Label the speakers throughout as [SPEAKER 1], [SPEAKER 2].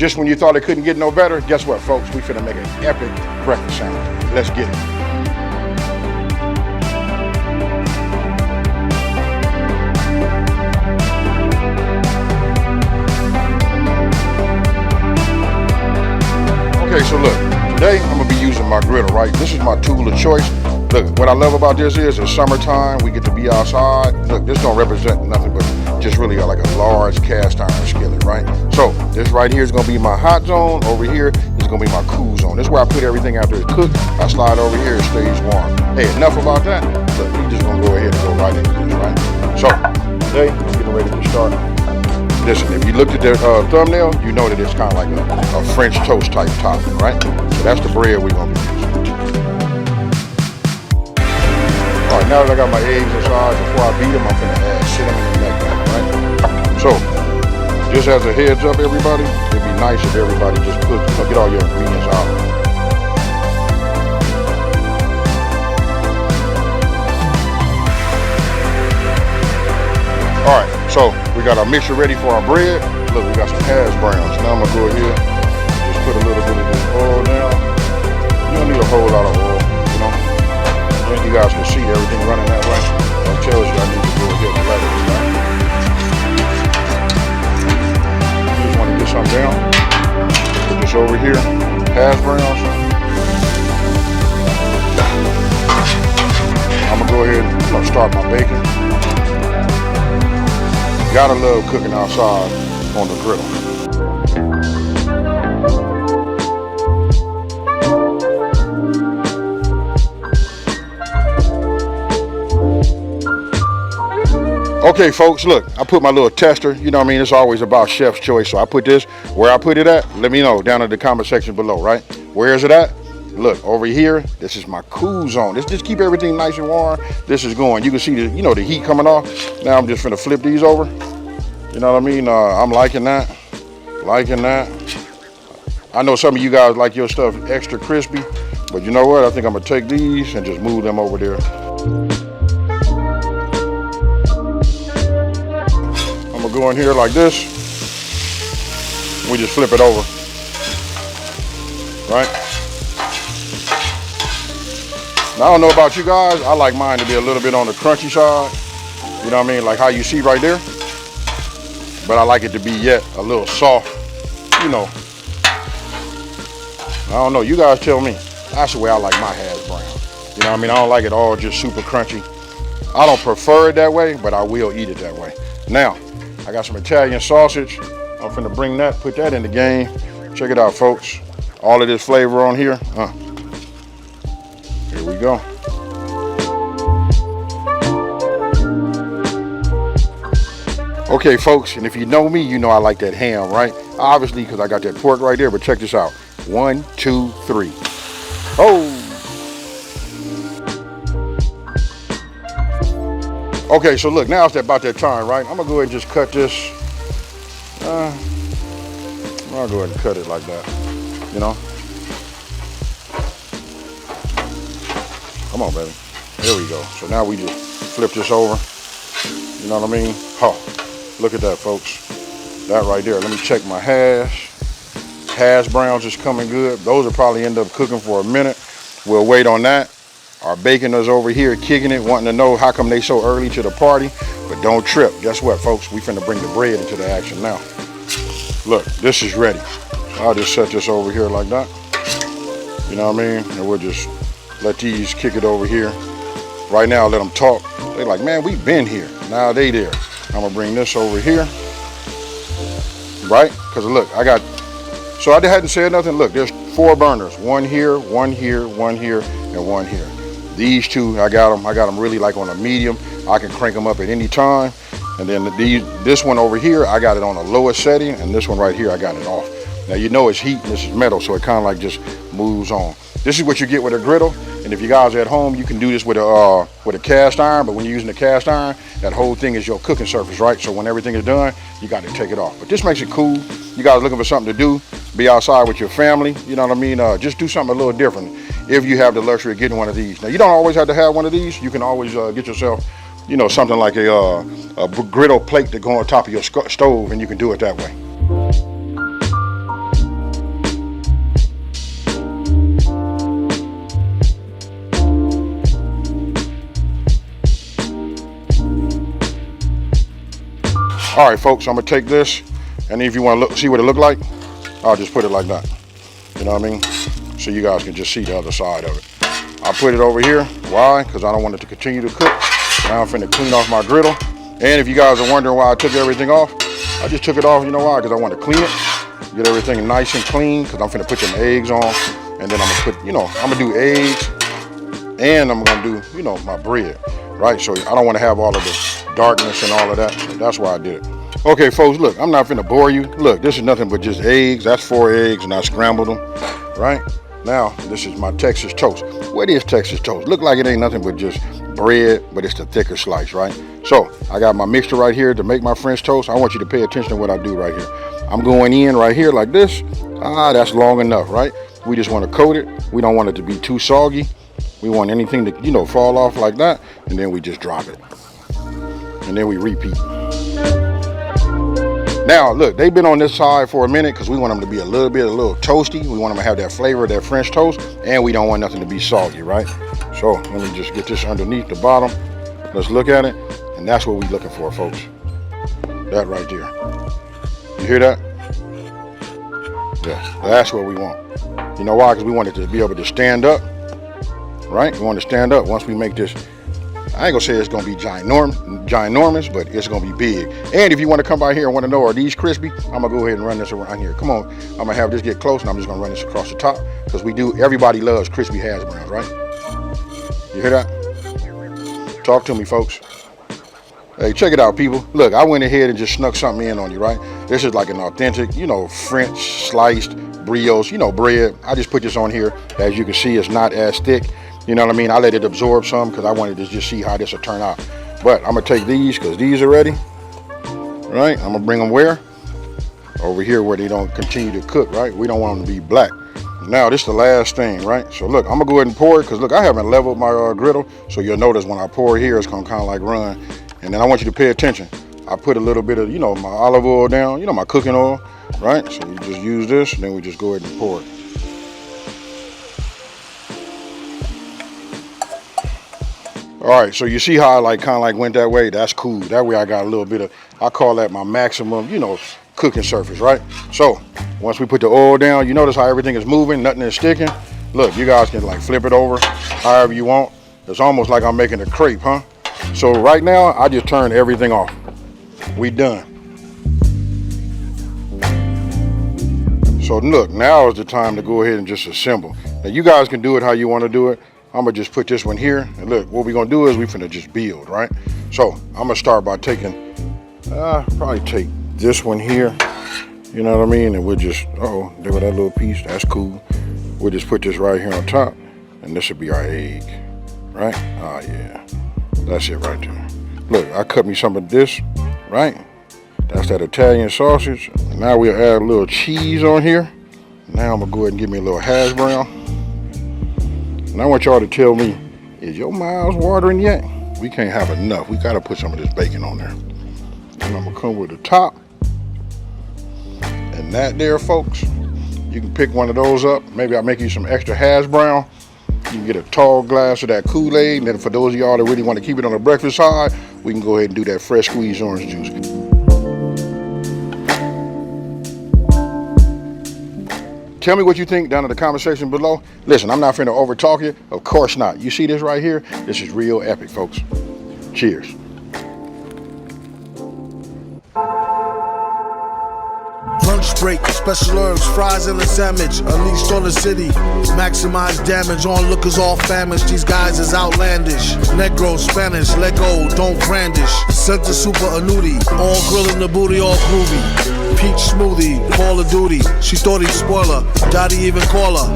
[SPEAKER 1] just when you thought it couldn't get no better, guess what, folks? We finna make an epic breakfast sandwich. Let's get it. Okay, so look, today I'm gonna be using my griddle, right? This is my tool of choice. Look, what I love about this is it's summertime, we get to be outside. Look, this don't represent nothing but just really like a large cast iron skillet, right? So this right here is gonna be my hot zone. Over here is gonna be my cool zone. This is where I put everything after it's cooked. I slide over here, it stays warm. Hey, enough about that. Look, we just gonna go ahead and go right into this, right? So today, I'm getting ready to start. Listen, if you looked at the thumbnail, you know that it's kind of like a French toast type topping, right? So that's the bread we're gonna be using. All right, now that I got my eggs inside, before I beat them, I'm gonna add cinnamon and nutmeg, right? So, just as a heads up, everybody, it'd be nice if everybody just put, get all your ingredients out. All right, so we got our mixture ready for our bread. Look, we got some hash browns. Now I'm gonna go ahead, just put a little bit of this oil down. You don't need a whole lot of oil, you know. And you guys can see everything running that way. That tells you I need to go ahead and let it start. You just want to get something down. Put this over here, hash browns. I'm gonna go ahead and start my bacon. Gotta love cooking outside on the griddle. Okay, folks, look, I put my little tester. You know what I mean? It's always about chef's choice. So I put this where I put it at. Let me know down in the comment section below, right? Where is it at? Look, over here, this is my cool zone. This just keep everything nice and warm. This is going. You can see the, you know, the heat coming off. Now I'm just gonna flip these over. You know what I mean? I'm liking that. Liking that. I know some of you guys like your stuff extra crispy, but you know what? I think I'm gonna take these and just move them over there. I'm gonna go in here like this. We just flip it over, right? Now, I don't know about you guys. I like mine to be a little bit on the crunchy side. You know what I mean? Like how you see right there. But I like it to be yet a little soft, you know. I don't know, you guys tell me. That's the way I like my hash brown. You know what I mean? I don't like it all just super crunchy. I don't prefer it that way, but I will eat it that way. Now, I got some Italian sausage. I'm finna bring that, put that in the game. Check it out, folks. All of this flavor on here. Here we go. Okay, folks, and if you know me, you know I like that ham, right? Obviously, because I got that pork right there, but check this out. 1, 2, 3. Oh! Okay, so look, now it's about that time, right? I'm gonna go ahead and just cut this. I'll go ahead and cut it like that, you know? Come on, baby. There we go. So now we just flip this over. You know what I mean? Oh. Look at that, folks. That right there. Let me check my hash. Hash browns is coming good. Those will probably end up cooking for a minute. We'll wait on that. Our bacon is over here kicking it, wanting to know how come they so early to the party. But don't trip. Guess what, folks? We finna bring the bread into the action now. Look, this is ready. I'll just set this over here like that. You know what I mean? And we'll just let these kick it over here. Right now, let them talk. They like, man, we've been here. Now they there. I'm gonna bring this over here, right? Because look, I got, so I hadn't said nothing. Look, there's 4 burners. One here, one here, one here, and one here. These 2, I got them really like on a medium. I can crank them up at any time. And then this one over here, I got it on a lower setting, and this one right here, I got it off. Now you know it's heat and this is metal, so it kind of like just moves on. This is what you get with a griddle. And if you guys are at home, you can do this with a cast iron, but when you're using the cast iron, that whole thing is your cooking surface, right? So when everything is done, you got to take it off. But this makes it cool. You guys looking for something to do, be outside with your family, you know what I mean? Just do something a little different if you have the luxury of getting one of these. Now, you don't always have to have one of these. You can always get yourself, you know, something like a griddle plate to go on top of your stove, and you can do it that way. All right, folks, I'm gonna take this, and if you want to see what it look like, I'll just put it like that. You know what I mean? So you guys can just see the other side of it. I put it over here. Why? Because I don't want it to continue to cook. Now I'm finna clean off my griddle. And if you guys are wondering why I took everything off, I just took it off, you know why? Because I want to clean it, get everything nice and clean, because I'm finna put some eggs on, and then I'm gonna put, you know, I'm gonna do eggs, and I'm gonna do, you know, my bread, right? So I don't want to have all of the darkness and all of that, so that's why I did it. Okay, folks, look, I'm not finna bore you. Look, this is nothing but just eggs. That's 4 eggs, and I scrambled them, right? Now, this is my Texas toast. What is Texas toast? Look like it ain't nothing but just bread, but it's the thicker slice, right? So, I got my mixture right here to make my French toast. I want you to pay attention to what I do right here. I'm going in right here like this. That's long enough, right? We just want to coat it. We don't want it to be too soggy. We want anything to, you know, fall off like that, and then we just drop it. And then we repeat. Now, look, they've been on this side for a minute because we want them to be a little toasty. We want them to have that flavor of that French toast, and we don't want nothing to be soggy, right? So let me just get this underneath the bottom. Let's look at it, and that's what we're looking for, folks. That right there. You hear that? Yes, that's what we want. You know why? Because we want it to be able to stand up, right? We want to stand up once we make this. I ain't gonna say it's gonna be ginormous, but it's gonna be big. And if you want to come by here and want to know, are these crispy? I'm gonna go ahead and run this around here. Come on, I'm gonna have this get close, and I'm just gonna run this across the top, because everybody loves crispy hash browns, right? You hear that? Talk to me, folks. Hey, check it out, people. Look, I went ahead and just snuck something in on you, right? This is like an authentic, you know, French sliced brioche, you know, bread. I just put this on here. As you can see, it's not as thick. You know what I mean? I let it absorb some because I wanted to just see how this will turn out. But I'm gonna take these because these are ready, right? I'm gonna bring them where? Over here where they don't continue to cook, right? We don't want them to be black. Now this is the last thing, right? So look, I'm gonna go ahead and pour it because look, I haven't leveled my griddle, so you'll notice when I pour here, it's gonna kind of like run. And then I want you to pay attention. I put a little bit of, you know, my olive oil down, you know, my cooking oil, right? So we just use this, and then we just go ahead and pour it. All right, so you see how I like kind of like went that way? That's cool. That way I got a little bit of, I call that my maximum, you know, cooking surface, right? So once we put the oil down, you notice how everything is moving, nothing is sticking. Look, you guys can like flip it over however you want. It's almost like I'm making a crepe, huh? So right now, I just turned everything off. We done. So look, now is the time to go ahead and just assemble. Now you guys can do it how you want to do it. I'm gonna just put this one here, and look, what we're gonna do is we finna just build, right? So I'm gonna start by taking, probably take this one here, you know what I mean? And we'll just, there with that little piece, that's cool. We'll just put this right here on top, and this will be our egg, right? Yeah, that's it right there. Look, I cut me some of this, right? That's that Italian sausage. And now we'll add a little cheese on here. Now I'm gonna go ahead and give me a little hash brown. And I want y'all to tell me, is your mouths watering yet? We can't have enough. We gotta put some of this bacon on there. And I'm gonna come with the top. And that there, folks, you can pick one of those up. Maybe I'll make you some extra hash brown. You can get a tall glass of that Kool-Aid. And then for those of y'all that really want to keep it on the breakfast side, we can go ahead and do that fresh squeezed orange juice. Tell me what you think down in the comment section below. Listen, I'm not finna over talk you. Of course not. You see this right here? This is real epic, folks. Cheers.
[SPEAKER 2] Lunch break, special herbs, fries and a sandwich. Unleashed on the city, maximize damage. Onlookers all famished, these guys is outlandish. Negro, Spanish, let go, don't brandish. Center super a nudie, all grilling the booty, all groovy. Peach smoothie, Call of Duty. She thought he'd spoil her, Daddy even call her.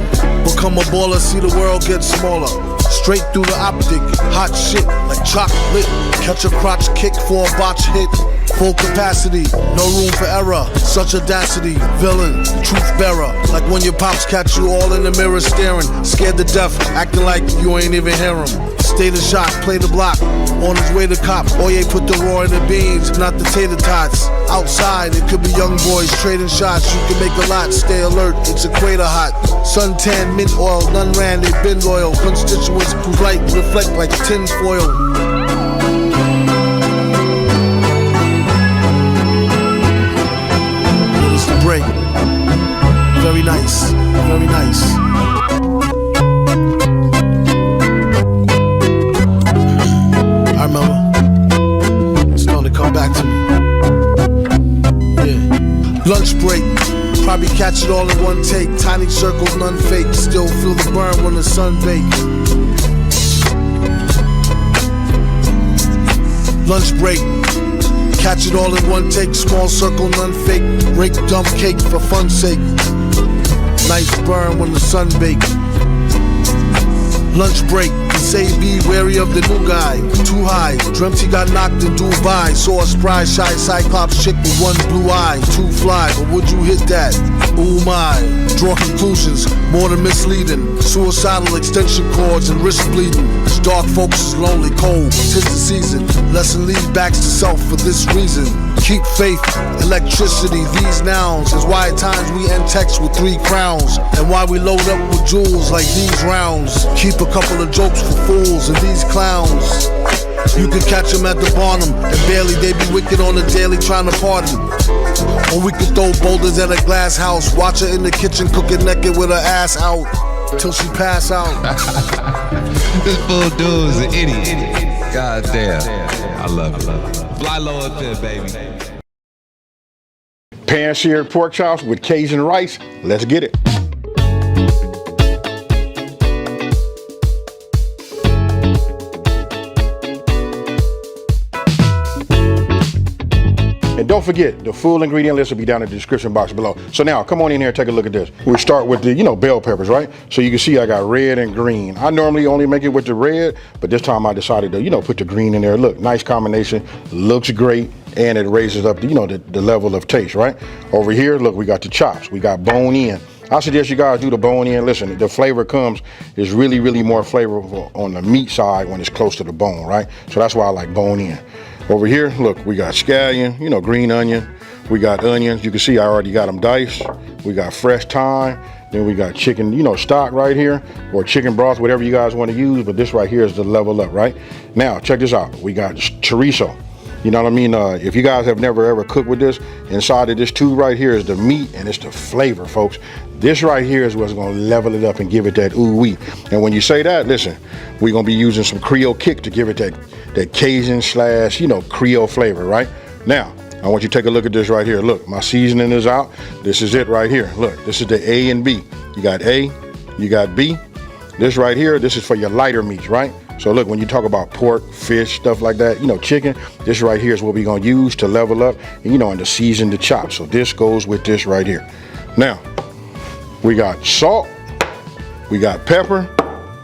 [SPEAKER 2] Become a baller, see the world get smaller. Straight through the optic, hot shit like chocolate. Catch a crotch kick for a botch hit. Full capacity, no room for error. Such audacity, villain, truth bearer. Like when your pops catch you all in the mirror staring. Scared to death, acting like you ain't even hear him. Stay the shot, play the block. On his way to cop, Oye put the raw in the beans, not the tater tots. Outside, it could be young boys trading shots. You can make a lot, stay alert, it's equator hot. Suntan, mint oil, none ran, they been loyal. Constituents who light reflect like tin foil. break. Very nice, very nice. I remember. It's starting to come back to me. Yeah. Lunch break. Probably catch it all in one take. Tiny circles, none fake. Still feel the burn when the sun bake. Lunch break. Catch it all in one take. Small circle, none fake. Rake dump cake for fun's sake. Nice burn when the sun bake. Lunch break. Say be wary of the new guy. Too high. Dreamt he got knocked in Dubai. Saw a spry, shy cyclops chick with one blue eye. Too fly, but would you hit that? Ooh my. Draw conclusions, more than misleading. Suicidal extension cords and wrist bleeding. This dark focus is lonely, cold. 'Tis the season. Lesson lead backs to self for this reason. Keep faith, electricity, these nouns is why at times we end text with 3 crowns. And why we load up with jewels like these rounds. Keep a couple of jokes for fools and these clowns. You can catch them at the bottom, and barely they be wicked on the daily trying to party. Or we could throw boulders at a glass house, watch her in the kitchen cooking naked with her ass out till she pass out.
[SPEAKER 3] This fool dude is an idiot. God damn. I love it. Fly low up there, baby.
[SPEAKER 1] Pan-seared pork chops with Cajun rice. Let's get it. And don't forget, the full ingredient list will be down in the description box below. So now, come on in here and take a look at this. We start with the, bell peppers, right? So you can see I got red and green. I normally only make it with the red, but this time I decided to, put the green in there. Look, nice combination, looks great, and it raises up, the level of taste, right? Over here, look, we got the chops. We got bone in. I suggest you guys do the bone in. Listen, the flavor is really, really more flavorful on the meat side when it's close to the bone, right? So that's why I like bone in. Over here, look, we got scallion, green onion. We got onions. You can see I already got them diced. We got fresh thyme. Then we got chicken, stock right here, or chicken broth, whatever you guys want to use. But this right here is the level up, right? Now, check this out. We got chorizo. You know what I mean? If you guys have never ever cooked with this, inside of this tube right here is the meat and it's the flavor, folks. This right here is what's gonna level it up and give it that ooh-wee. And when you say that, listen, we're gonna be using some Creole kick to give it that Cajun / Creole flavor, right? Now, I want you to take a look at this right here. Look, my seasoning is out. This is it right here. Look, this is the A and B. You got A, you got B. This right here, this is for your lighter meats, right? So look, when you talk about pork, fish, stuff like that, chicken, this right here is what we're gonna use to level up, and to season the chops. So this goes with this right here. Now, we got salt, we got pepper,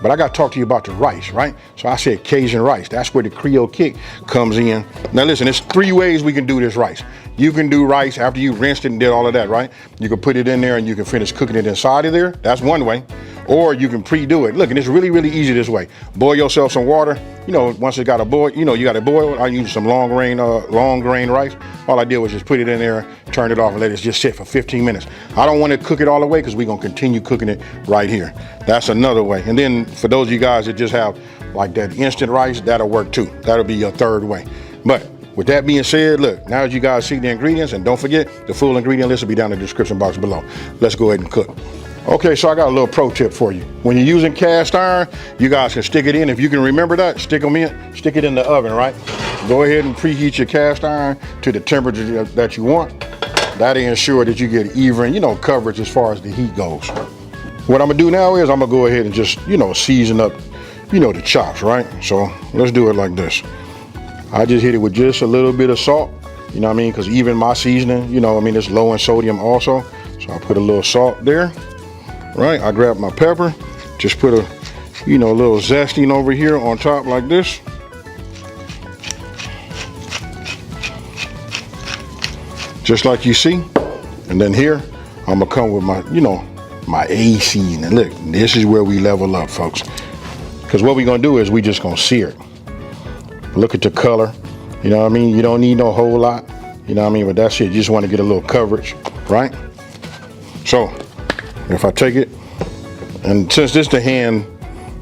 [SPEAKER 1] but I gotta talk to you about the rice, right? So I said Cajun rice. That's where the Creole kick comes in. Now listen, there's 3 ways we can do this rice. You can do rice after you rinsed it and did all of that, right? You can put it in there and you can finish cooking it inside of there. That's one way. Or you can pre-do it. Look, and it's really, really easy this way. Boil yourself some water. Once it got a boil, you got to boil. I use some long grain rice. All I did was just put it in there, turn it off, and let it just sit for 15 minutes. I don't want to cook it all the way because we're going to continue cooking it right here. That's another way. And then for those of you guys that just have like that instant rice, that'll work too. That'll be your third way. But with that being said, look, now that you guys see the ingredients, and don't forget, the full ingredient list will be down in the description box below. Let's go ahead and cook. Okay, so I got a little pro tip for you. When you're using cast iron, you guys can stick it in. If you can remember that, stick it in the oven, right? Go ahead and preheat your cast iron to the temperature that you want. That'll ensure that you get even, coverage as far as the heat goes. What I'm gonna do now is I'm gonna go ahead and just, season up, the chops, right? So let's do it like this. I just hit it with just a little bit of salt, because even my seasoning, it's low in sodium also. So I put a little salt there. Right, I grab my pepper, just put a, little zesting over here on top like this. Just like you see. And then here, I'm gonna come with my, my A seasoning. Look, this is where we level up, folks. Because what we're gonna do is we just gonna sear it. Look at the color, you don't need no whole lot, but that's it. You just wanna get a little coverage, right? So, if I take it, and since this is the hand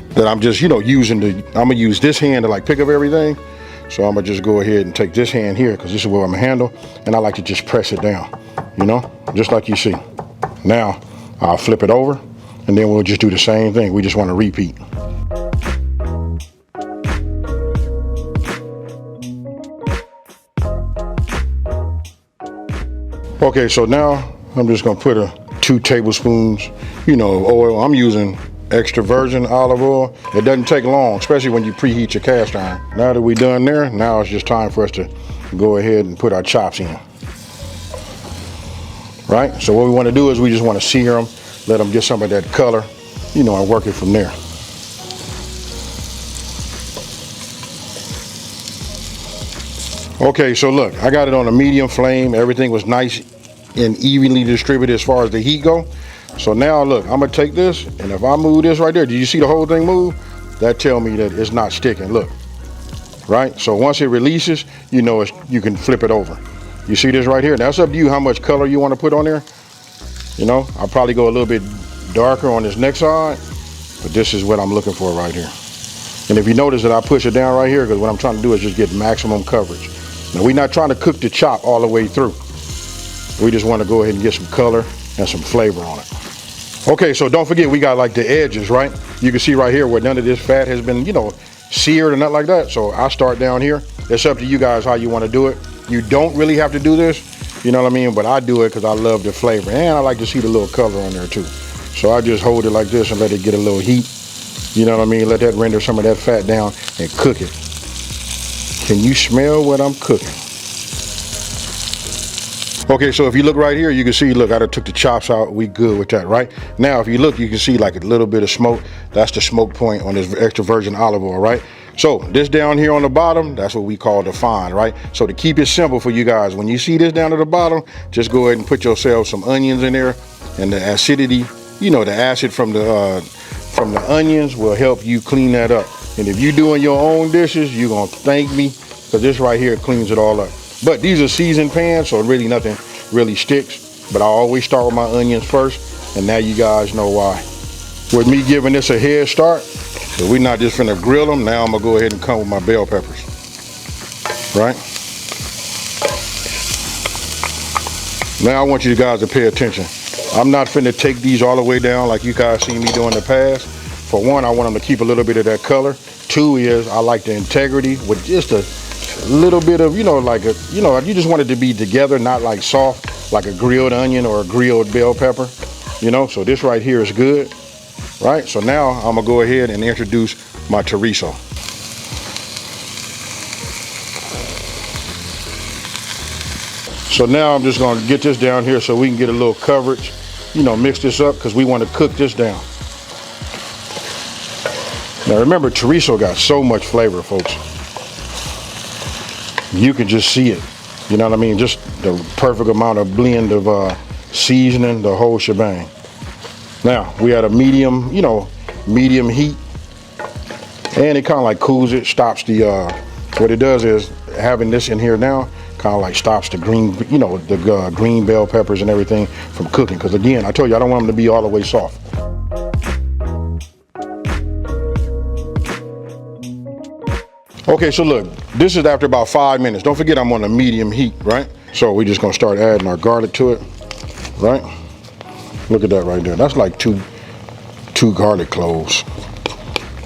[SPEAKER 1] that I'm just, using I'm gonna use this hand to pick up everything. So I'm gonna just go ahead and take this hand here because this is where I'm gonna handle, and I like to just press it down. you know, just like you see. Now, I'll flip it over, and then we'll just do the same thing. We just want to repeat. Okay, so now I'm just gonna put 2 tablespoons, you know, of oil. I'm using extra virgin olive oil. It doesn't take long, especially when you preheat your cast iron. Now that we're done there, now it's just time for us to go ahead and put our chops in. Right? So what we want to do is we just want to sear them, let them get some of that color, you know, and work it from there. Okay, so look, I got it on a medium flame. Everything was nice and evenly distributed as far as the heat go. So now look, I'm gonna take this, and if I move this right there, do you see the whole thing move? That tell me that it's not sticking, look. Right? So once it releases, you know, you can flip it over. You see this right here? That's up to you how much color you want to put on there. You know, I'll probably go a little bit darker on this next side, but this is what I'm looking for right here. And if you notice that I push it down right here, because what I'm trying to do is just get maximum coverage. Now, we're not trying to cook the chop all the way through. We just want to go ahead and get some color and some flavor on it. Okay, so don't forget, we got like the edges, right? You can see right here where none of this fat has been, you know, seared or nothing like that. So I start down here. It's up to you guys how you want to do it. You don't really have to do this, you know what I mean? But I do it because I love the flavor, and I like to see the little color on there too. So I just hold it like this and let it get a little heat. You know what I mean? Let that render some of that fat down and cook it. Can you smell what I'm cooking? Okay, so if you look right here, you can see, look, I done took the chops out. We good with that, right? Now, if you look, you can see like a little bit of smoke. That's the smoke point on this extra virgin olive oil, right? So this down here on the bottom, that's what we call the fine, right? So to keep it simple for you guys, when you see this down at the bottom, just go ahead and put yourself some onions in there, and the acidity, you know, the acid from the onions will help you clean that up. And if you're doing your own dishes, you're gonna thank me, because this right here cleans it all up. But these are seasoned pans, so really nothing really sticks. But I always start with my onions first, and now you guys know why. With me giving this a head start, so we're not just finna grill them. Now I'm gonna go ahead and come with my bell peppers, right? Now I want you guys to pay attention. I'm not finna take these all the way down like you guys seen me do in the past. For one, I want them to keep a little bit of that color. Two is I like the integrity with just a little bit of, you know, like a, you know, you just want it to be together, not like soft, like a grilled onion or a grilled bell pepper, you know. So this right here is good, right? So now I'm gonna go ahead and introduce my chorizo. So now I'm just gonna get this down here so we can get a little coverage, you know, mix this up because we want to cook this down. Now remember, chorizo got so much flavor, folks. You can just see it, you know what I mean? Just the perfect amount of blend of seasoning, the whole shebang. Now, we had a medium, you know, medium heat, and it kind of like cools it, stops the, what it does is, having this in here now, kind of like stops the green, you know, the green bell peppers and everything from cooking. Because again, I told you, I don't want them to be all the way soft. Okay, so look, this is after about 5 minutes. Don't forget I'm on a medium heat, right? So we're just gonna start adding our garlic to it, right? Look at that right there. That's like two garlic cloves.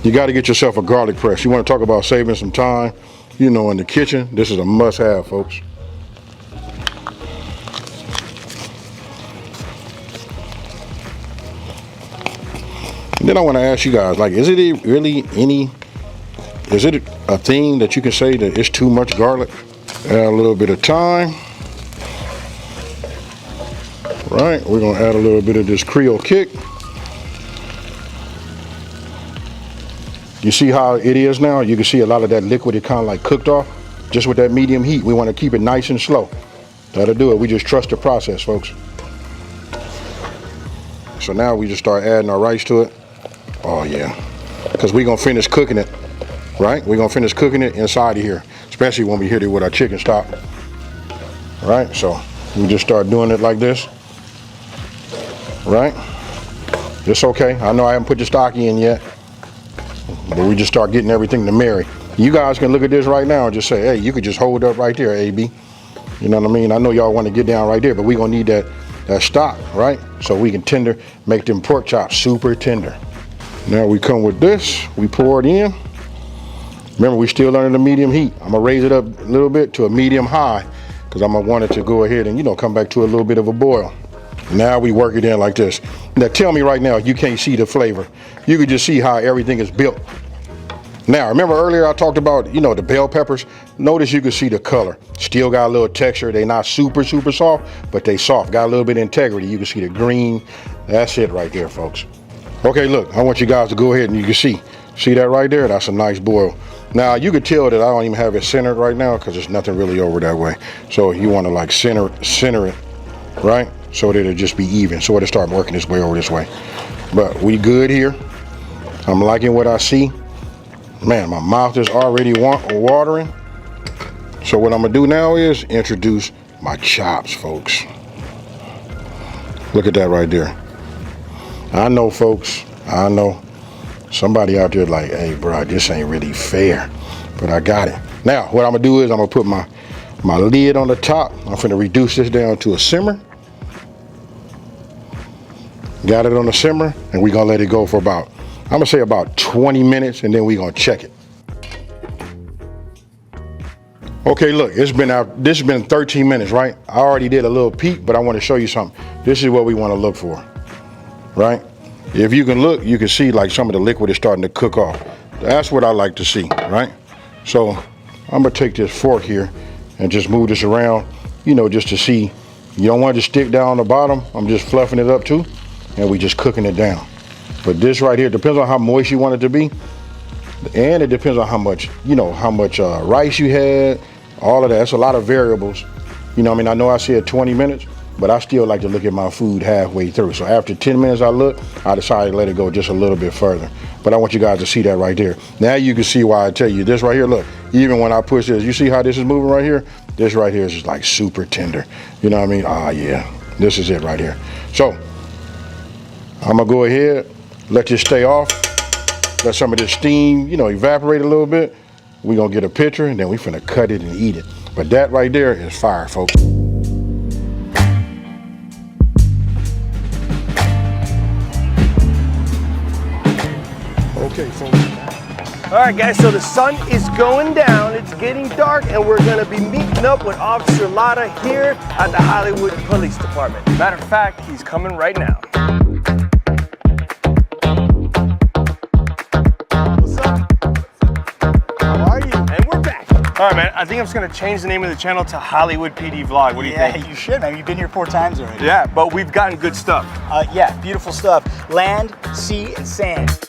[SPEAKER 1] You gotta get yourself a garlic press. You wanna talk about saving some time, you know, in the kitchen, this is a must-have, folks. And then I wanna ask you guys, like, is it really is it a thing that you can say that it's too much garlic? Add a little bit of thyme. Right, we're gonna add a little bit of this Creole kick. You see how it is now? You can see a lot of that liquid, it kind of like cooked off. Just with that medium heat, we want to keep it nice and slow. That'll do it. We just trust the process, folks. So now we just start adding our rice to it. Oh yeah, because we're gonna finish cooking it, right? We're gonna finish cooking it inside of here, especially when we hit it with our chicken stock. Right, so we just start doing it like this, right? It's okay. I know I haven't put the stock in yet, but we just start getting everything to marry. You guys can look at this right now and just say, hey, you could just hold up right there, AB. You know what I mean? I know y'all want to get down right there, but we gonna need that stock, right? So we can tender, make them pork chops super tender. Now we come with this, we pour it in. Remember, we still under the medium heat. I'm gonna raise it up a little bit to a medium high because I'm gonna want it to go ahead and, you know, come back to a little bit of a boil. Now we work it in like this. Now tell me right now, you can't see the flavor. You can just see how everything is built. Now, remember earlier I talked about, you know, the bell peppers? Notice you can see the color. Still got a little texture. They not super soft, but they soft. Got a little bit of integrity. You can see the green. That's it right there, folks. Okay, look, I want you guys to go ahead and you can see that right there? That's a nice boil. Now, you can tell that I don't even have it centered right now because there's nothing really over that way. So you want to like center it, right? So that it'll just be even. So it'll start working its way over this way. But we good here. I'm liking what I see. Man, my mouth is already watering. So what I'm gonna do now is introduce my chops, folks. Look at that right there. I know, folks, I know. Somebody out there like, hey, bro, this ain't really fair, but I got it. Now, what I'm gonna do is I'm gonna put my lid on the top. I'm gonna reduce this down to a simmer. Got it on the simmer, and we're gonna let it go for about, I'm gonna say about 20 minutes, and then we're gonna check it. Okay, look, this has been 13 minutes, right? I already did a little peek, but I want to show you something. This is what we want to look for, right? If you can look, you can see like some of the liquid is starting to cook off. That's what I like to see, right? So I'm gonna take this fork here and just move this around, you know, just to see. You don't want it to stick down on the bottom. I'm just fluffing it up too, and we just cooking it down. But this right here depends on how moist you want it to be, and it depends on how much, you know, rice you had, all of that. It's a lot of variables. You know what I mean? I know I said 20 minutes, but I still like to look at my food halfway through. So after 10 minutes I decided to let it go just a little bit further. But I want you guys to see that right there. Now you can see why I tell you this right here. Look, even when I push this, you see how this is moving right here? This right here is just like super tender. You know what I mean? Ah, yeah, this is it right here. So I'm gonna go ahead, let this stay off, let some of this steam, you know, evaporate a little bit. We're gonna get a picture and then we finna cut it and eat it. But that right there is fire, folks. Okay, folks.
[SPEAKER 4] All right, guys, so the sun is going down, it's getting dark, and we're gonna be meeting up with Officer Lotta here at the Hollywood Police Department. Matter of fact, he's coming right now. What's up? How are you? And we're back. All right, man, I think I'm just gonna change the name of the channel to Hollywood PD Vlog. What do you think?
[SPEAKER 5] Yeah, you should, man. You've been here 4 times already.
[SPEAKER 4] Yeah, but we've gotten good stuff.
[SPEAKER 5] Yeah, beautiful stuff. Land, sea, and sand.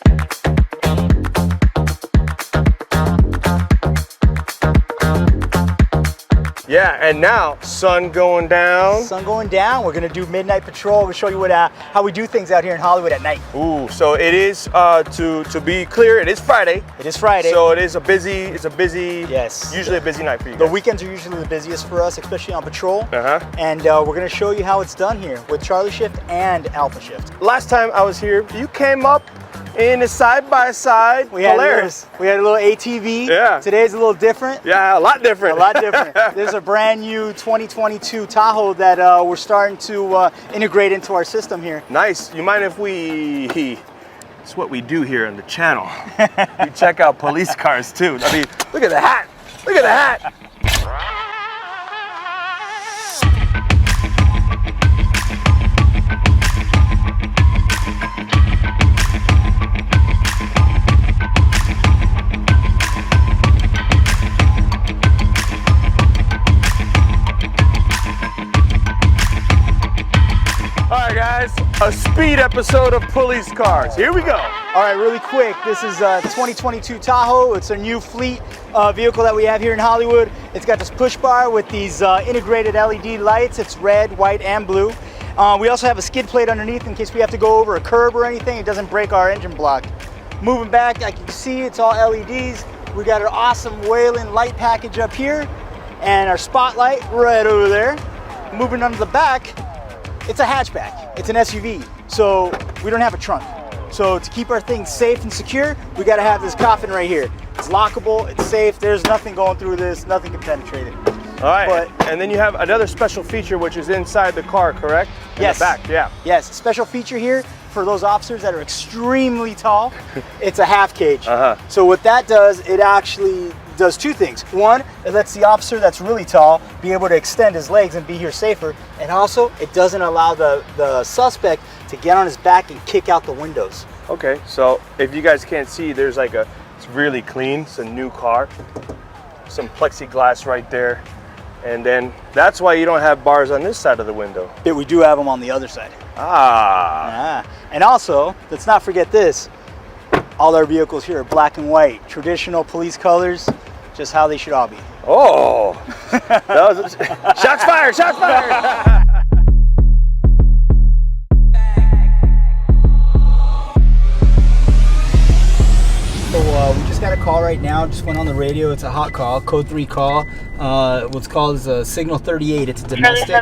[SPEAKER 4] Yeah, and now, sun going down.
[SPEAKER 5] Sun going down. We're gonna do midnight patrol. We'll show you how we do things out here in Hollywood at night.
[SPEAKER 4] Ooh, so it is, to be clear, it is Friday.
[SPEAKER 5] It is Friday.
[SPEAKER 4] So it's a busy,
[SPEAKER 5] yes,
[SPEAKER 4] usually a busy night for you
[SPEAKER 5] The
[SPEAKER 4] guys.
[SPEAKER 5] weekends are usually the busiest for us, especially on patrol.
[SPEAKER 4] Uh-huh.
[SPEAKER 5] And we're gonna show you how it's done here with Charlie Shift and Alpha Shift.
[SPEAKER 4] Last time I was here, you came up in a side-by-side Polaris.
[SPEAKER 5] We had a little ATV.
[SPEAKER 4] Yeah.
[SPEAKER 5] Today's a little different.
[SPEAKER 4] Yeah, a lot different.
[SPEAKER 5] A lot different. There's a brand new 2022 Tahoe that we're starting to integrate into our system here.
[SPEAKER 4] Nice. You mind if it's what we do here on the channel. We check out police cars too. I mean, look at the hat. Look at the hat. A speed episode of Police Cars. Here we go.
[SPEAKER 5] All right, really quick. This is a 2022 Tahoe. It's a new fleet vehicle that we have here in Hollywood. It's got this push bar with these integrated LED lights. It's red, white, and blue. We also have a skid plate underneath in case we have to go over a curb or anything. It doesn't break our engine block. Moving back, like you can see, it's all LEDs. We got our awesome Whalen light package up here and our spotlight right over there. Moving on to the back, it's a hatchback. It's an SUV, so we don't have a trunk. So to keep our things safe and secure, we gotta have this coffin right here. It's lockable, it's safe, there's nothing going through this, nothing can penetrate it.
[SPEAKER 4] All right,
[SPEAKER 5] But
[SPEAKER 4] and then you have another special feature which is inside the car, correct? In
[SPEAKER 5] yes,
[SPEAKER 4] the back, yeah.
[SPEAKER 5] Yes, special feature here for those officers that are extremely tall. It's a half cage. So what that does, it actually does two things. One, it lets the officer that's really tall be able to extend his legs and be here safer. And also, it doesn't allow the suspect to get on his back and kick out the windows.
[SPEAKER 4] Okay, so if you guys can't see, there's like it's really clean. It's a new car. Some plexiglass right there. And then that's why you don't have bars on this side of the window.
[SPEAKER 5] But we do have them on the other side. And also, let's not forget this. All our vehicles here are black and white, traditional police colors, just how they should all be.
[SPEAKER 4] Oh, that was, shots fired, shots fired.
[SPEAKER 5] So we just got a call right now, just went on the radio. It's a hot call, code 3 call. What's called is a signal 38. It's a domestic.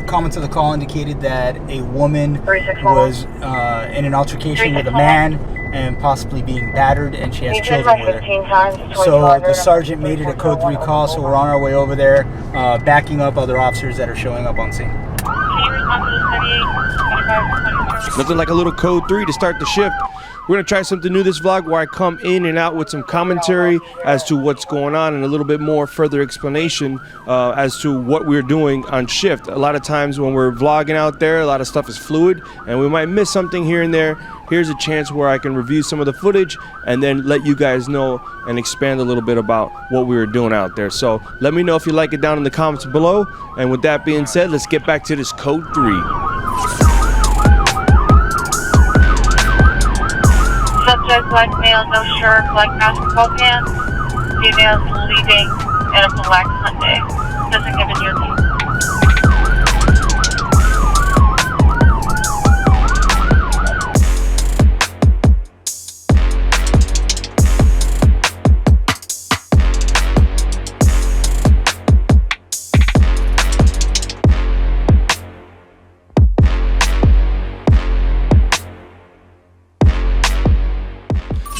[SPEAKER 5] Comment to the call indicated that a woman was in an altercation with a man and possibly being battered, and she has children with her. So the sergeant made it a code 3 call, so we're on our way over there, backing up other officers that are showing up on scene.
[SPEAKER 6] Nothing like a little code 3 to start the shift. We're going to try something new this vlog where I come in and out with some commentary as to what's going on and a little bit more further explanation as to what we're doing on shift. A lot of times when we're vlogging out there, a lot of stuff is fluid and we might miss something here and there. Here's a chance where I can review some of the footage and then let you guys know and expand a little bit about what we were doing out there. So let me know if you like it down in the comments below. And with that being said, let's get back to this code 3.
[SPEAKER 7] Subject black male, no shirt, black basketball pants. Female leaving in a black Hyundai. Doesn't give a your view.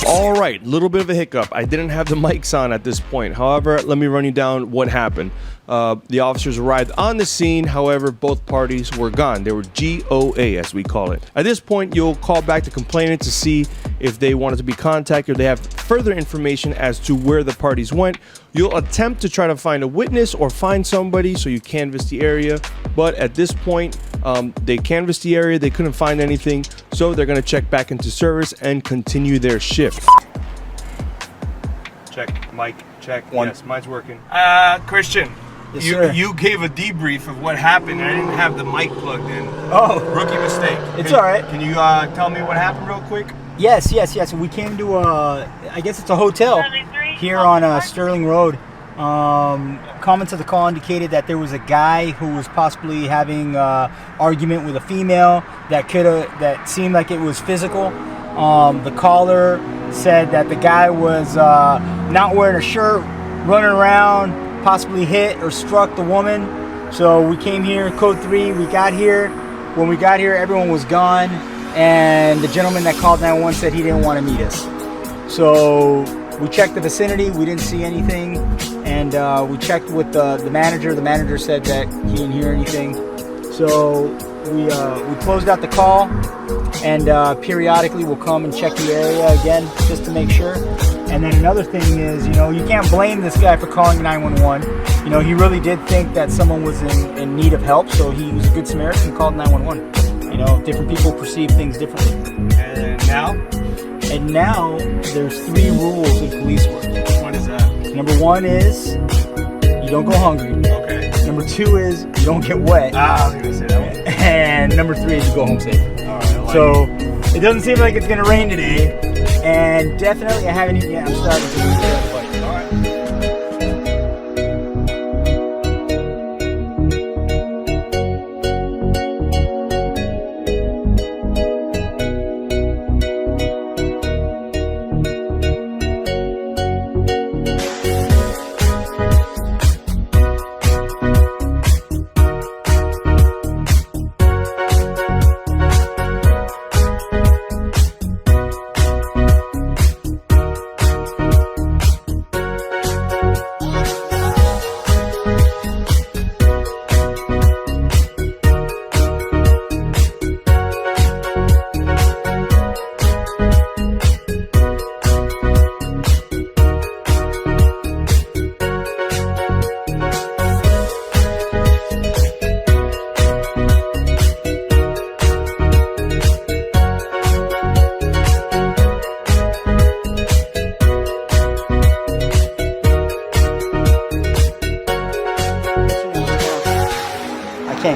[SPEAKER 6] All right, little bit of a hiccup. I didn't have the mics on at this point. However, let me run you down what happened. The officers arrived on the scene. However, both parties were gone. They were GOA, as we call it. At this point, you'll call back the complainant to see if they wanted to be contacted or they have further information as to where the parties went. You'll attempt to try to find a witness or find somebody so you canvass the area. But at this point, they canvassed the area. They couldn't find anything. So they're going to check back into service and continue their shift. Check, mic, check.
[SPEAKER 5] One.
[SPEAKER 6] Yes, mine's working. Christian,
[SPEAKER 5] Yes, sir.
[SPEAKER 6] you gave a debrief of what happened. I didn't have the mic plugged in.
[SPEAKER 5] Oh,
[SPEAKER 6] Rookie mistake.
[SPEAKER 5] It's all right.
[SPEAKER 6] Can you tell me what happened real quick?
[SPEAKER 5] yes. We came to I guess it's a hotel here on Sterling Road. Comment to the call indicated that there was a guy who was possibly having argument with a female that seemed like it was physical. The caller said that the guy was not wearing a shirt, running around, possibly hit or struck the woman. So we came here, code 3, we got here. When we got here, everyone was gone, and the gentleman that called 911 said he didn't want to meet us. So we checked the vicinity, we didn't see anything, and we checked with the manager. The manager said that he didn't hear anything. So we closed out the call, and periodically we'll come and check the area again just to make sure. And then another thing is, you can't blame this guy for calling 911. He really did think that someone was in need of help, so he was a good Samaritan and called 911. Different people perceive things differently.
[SPEAKER 6] And now?
[SPEAKER 5] And now there's 3 rules in police work.
[SPEAKER 6] What is that?
[SPEAKER 5] Number 1 is you don't go hungry.
[SPEAKER 6] Okay.
[SPEAKER 5] Number 2 is you don't get wet.
[SPEAKER 6] I was going to say that one.
[SPEAKER 5] And number 3 is you go home safe.
[SPEAKER 6] All right,
[SPEAKER 5] So it doesn't seem like it's going to rain today. And definitely I haven't eaten yet. I'm starting to prepare the fight.
[SPEAKER 6] All right.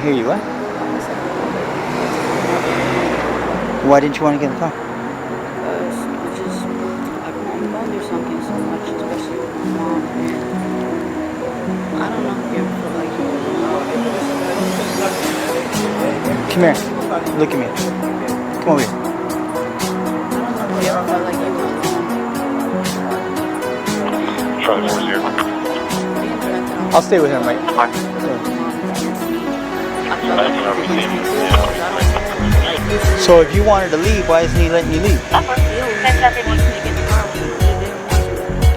[SPEAKER 5] can't hear you. What? Why didn't you want to get in the car?
[SPEAKER 8] Because I'm going through something so much, especially with my mom. I don't know if you ever feel like you
[SPEAKER 5] Come here. Look at me. Come over here.
[SPEAKER 8] I don't know if you ever felt like you were alone.
[SPEAKER 5] I'll stay with him, right? So if you wanted to leave, why isn't he letting you leave?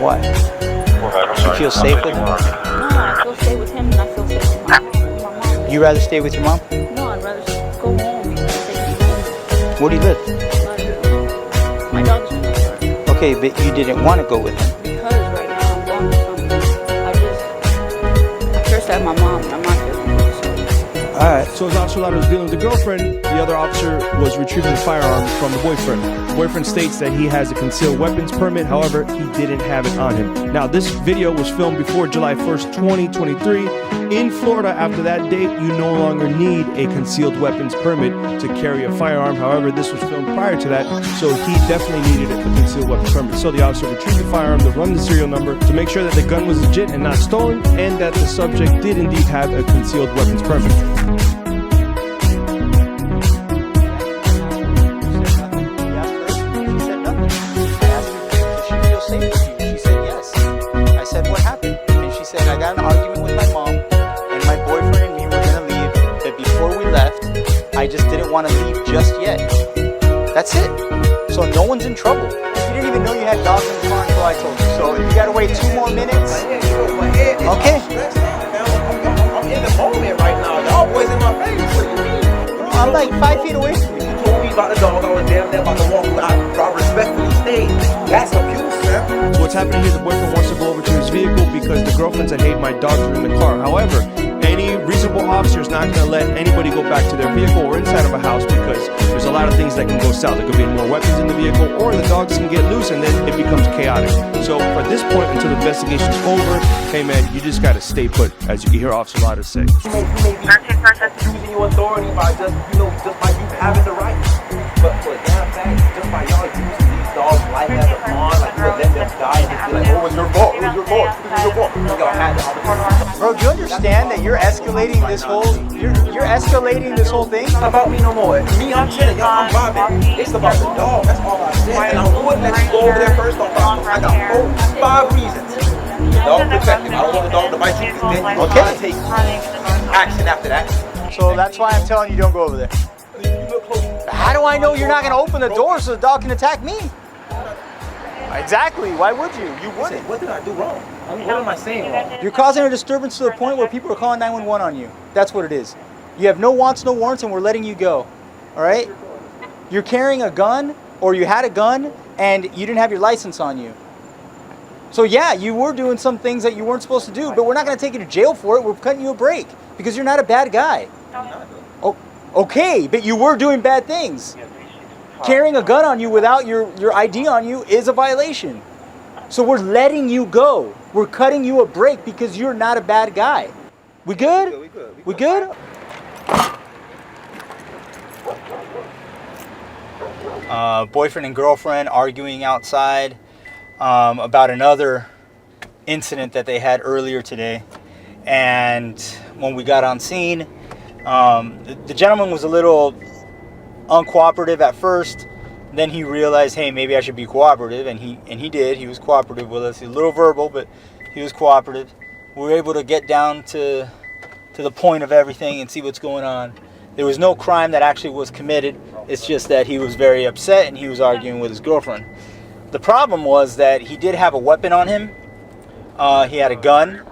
[SPEAKER 5] Why? You feel safe with him?
[SPEAKER 8] No, I feel safe with him and I feel safe with my mom.
[SPEAKER 5] You rather stay with your mom?
[SPEAKER 8] No, I'd rather just go home because they can home.
[SPEAKER 5] Where do you live?
[SPEAKER 8] My dog's in there.
[SPEAKER 5] Okay, but you didn't want to go with him.
[SPEAKER 8] Because right now I'm going through something. I first had my mom and I'm not feeling good.
[SPEAKER 5] Alright.
[SPEAKER 6] So as Officer Lotto was dealing with the girlfriend, the other officer was retrieving the firearm from the boyfriend. The boyfriend states that he has a concealed weapons permit, however, he didn't have it on him. Now, this video was filmed before July 1st, 2023. In Florida, after that date, you no longer need a concealed weapons permit to carry a firearm. However, this was filmed prior to that, so he definitely needed a concealed weapons permit. So the officer retrieved the firearm to run the serial number to make sure that the gun was legit and not stolen, and that the subject did indeed have a concealed weapons permit.
[SPEAKER 5] I got an argument with my mom, and my boyfriend and me were gonna leave, but before we left, I just didn't want to leave just yet. That's it. So no one's in trouble. You didn't even know you had dogs in the car until I told you. So if you gotta wait 2 more minutes, okay.
[SPEAKER 9] I'm in the moment right now. Y'all boys in my face. What do you mean?
[SPEAKER 5] I'm like 5 feet away from you.
[SPEAKER 9] You told me about the dog. I was damn near about to walk without. I respectfully stayed. That's abuse, man.
[SPEAKER 6] So what's happening here, the boyfriend wants to go over to his vehicle because the girlfriend said, hey, my dogs are in the car. However, any reasonable officer is not going to let anybody go back to their vehicle or inside of a house because there's a lot of things that can go south. There could be more weapons in the vehicle, or the dogs can get loose and then it becomes chaotic. So at this point, until the investigation's over, hey man, you just got to stay put, as you hear Officer Lotto say.
[SPEAKER 9] You may be using your authority by just by you having the right. But for a damn fact, just by y'all using these dogs' life as a pawn, like for them to die and just be like, oh, it's your fault, it was your fault, it was your fault. Y'all had the opportunity.
[SPEAKER 5] Bro, do you understand that you're escalating this whole thing?
[SPEAKER 9] It's not about me no more. Me, I'm chilling, y'all, I'm vibing. It's about the dog, that's all I said. And I would let you go over there first on I got 5 reasons. The dog protected. I don't want the dog to bite you. Then you gotta take action after that.
[SPEAKER 5] So that's why I'm telling you don't go over there. How do I know you're not going to open the door so the dog can attack me? Exactly. Why would you? You wouldn't.
[SPEAKER 9] What did I do wrong? What am I saying wrong?
[SPEAKER 5] You're causing a disturbance to the point where people are calling 911 on you. That's what it is. You have no wants, no warrants, and we're letting you go. All right? You're carrying a gun, or you had a gun, and you didn't have your license on you. So yeah, you were doing some things that you weren't supposed to do, but we're not going to take you to jail for it. We're cutting you a break because you're not a bad guy. Oh, okay, but you were doing bad things. Carrying a gun on you without your ID on you is a violation. So we're letting you go. We're cutting you a break because you're not a bad guy. We good? We good? Boyfriend and girlfriend arguing outside about another incident that they had earlier today. And when we got on scene, the gentleman was a little uncooperative at first. Then he realized, hey, maybe I should be cooperative, and he did. He was cooperative with us. He's a little verbal, but he was cooperative. We were able to get down to the point of everything and see what's going on. There was no crime that actually was committed. It's just that he was very upset and he was arguing with his girlfriend. The problem was that he did have a weapon on him. He had a gun,